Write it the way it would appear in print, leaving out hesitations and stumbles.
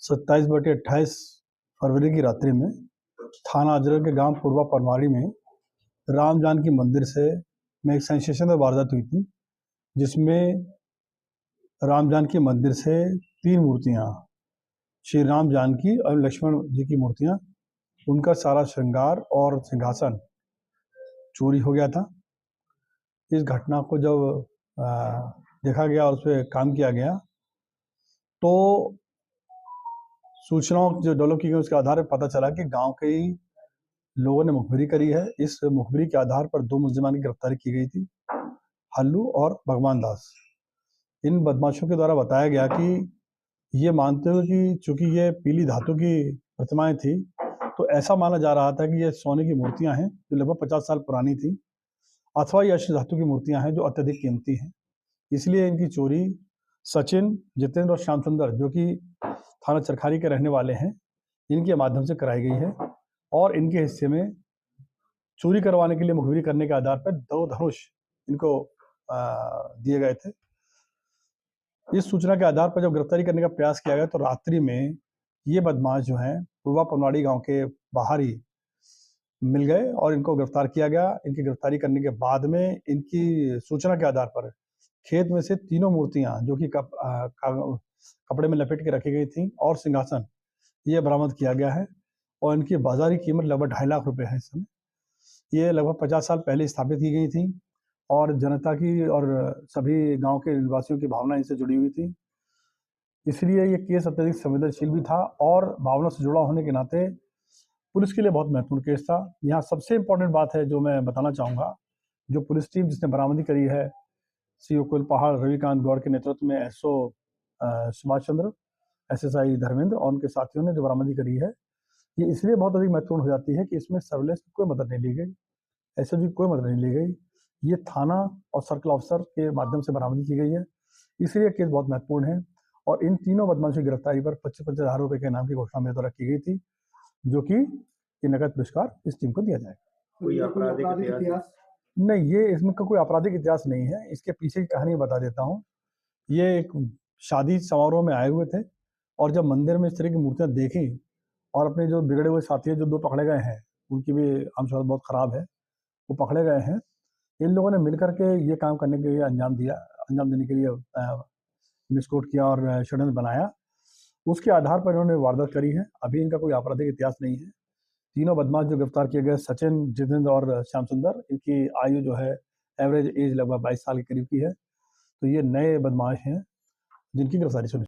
27/28 फरवरी की रात्रि में थाना अजगर के गांव पूर्वा पनवाड़ी में राम जानकी मंदिर में एक सेंसेशनल वारदात हुई थी, जिसमें राम जानकी मंदिर से 3 मूर्तियां, श्री राम जानकी और लक्ष्मण जी की मूर्तियां, उनका सारा श्रृंगार और सिंहासन चोरी हो गया था। इस घटना को जब देखा गया और उस पर काम किया गया तो सूचनाओं जो डेवलप की गई उसके आधार पर पता चला कि गांव के ही लोगों ने मुखबिरी करी है। इस मुखबिरी के आधार पर 2 मुलजिमान की गिरफ्तारी की गई थी, हल्लू और भगवान दास। इन बदमाशों के द्वारा बताया गया कि ये मानते हुए कि चूंकि ये पीली धातु की प्रतिमाएं थी, तो ऐसा माना जा रहा था कि ये सोने की मूर्तियां हैं जो लगभग 50 साल पुरानी थी, अथवा ये अश्व धातु की मूर्तियां हैं जो अत्यधिक कीमती हैं। इसलिए इनकी चोरी सचिन, जितेंद्र और श्याम सुंदर, जो कि थाना चरखारी के रहने वाले हैं, इनके माध्यम से कराई गई है। और इनके हिस्से में चोरी करवाने के लिए मुखबिरी करने के आधार पर 2 धनुष इनको दिए गए थे। इस सूचना के आधार पर जब गिरफ्तारी करने का प्रयास किया गया तो रात्रि में ये बदमाश जो हैं पूर्वा पनवाड़ी गांव के बाहर ही मिल गए और इनको गिरफ्तार किया गया। इनकी गिरफ्तारी करने के बाद में इनकी सूचना के आधार पर खेत में से तीनों मूर्तियां, जो कि कपड़े में लपेट के रखी गई थी, और सिंहासन, ये बरामद किया गया है। और इनकी बाजारी कीमत लगभग 2.5 लाख रुपए है इस समय। ये लगभग 50 साल पहले स्थापित की गई थी और जनता की और सभी गांव के निवासियों की भावना इनसे जुड़ी हुई थी। इसलिए ये केस अत्यधिक संवेदनशील भी था और भावना से जुड़ा होने के नाते पुलिस के लिए बहुत महत्वपूर्ण केस था। यहाँ सबसे इम्पोर्टेंट बात है जो मैं बताना चाहूँगा, जो पुलिस टीम जिसने बरामदी करी है, सीओ कुलपहाड़ रविकांत गौड़ के नेतृत्व में एसओ सुभाष चंद्र, एसएसआई धर्मेंद्र और उनके साथियों ने जो बरामदी करी है, ये इसलिए बहुत अधिक महत्वपूर्ण हो जाती है कि इसमें सर्विलेंस की कोई मदद नहीं ली गई, एसओजी की कोई मदद नहीं ली गई। ये थाना और सर्कल ऑफिसर के माध्यम से बरामदी की गई है, इसलिए केस बहुत महत्वपूर्ण है। और इन तीनों बदमाशों की गिरफ्तारी पर 25-25 हज़ार रुपये के इनाम की घोषणा मेरे द्वारा की गई थी, जो कि नगद पुरस्कार इस टीम को दिया जाएगा। कोई आपराधिक इतिहास? नहीं, ये इसमें का कोई आपराधिक इतिहास नहीं है। इसके पीछे की कहानी बता देता हूँ। ये एक शादी समारोह में आए हुए थे और जब मंदिर में इस तरह की मूर्तियां देखी और अपने जो बिगड़े हुए साथी जो 2 पकड़े गए हैं, उनकी भी आमशहरत बहुत खराब है, वो पकड़े गए हैं। इन लोगों ने मिलकर के ये काम करने के लिए अंजाम देने के लिए विस्फोट किया और षड्यंत्र बनाया। उसके आधार पर इन्होंने वारदात करी है। अभी इनका कोई आपराधिक इतिहास नहीं है। तीनों बदमाश जो गिरफ्तार किए गए, सचिन, जितेंद्र और श्याम सुंदर, इनकी आयु जो है एवरेज एज लगभग 22 साल के करीब की है। तो ये नए बदमाश हैं जिनकी गिरफ्तारी सुनिश्चित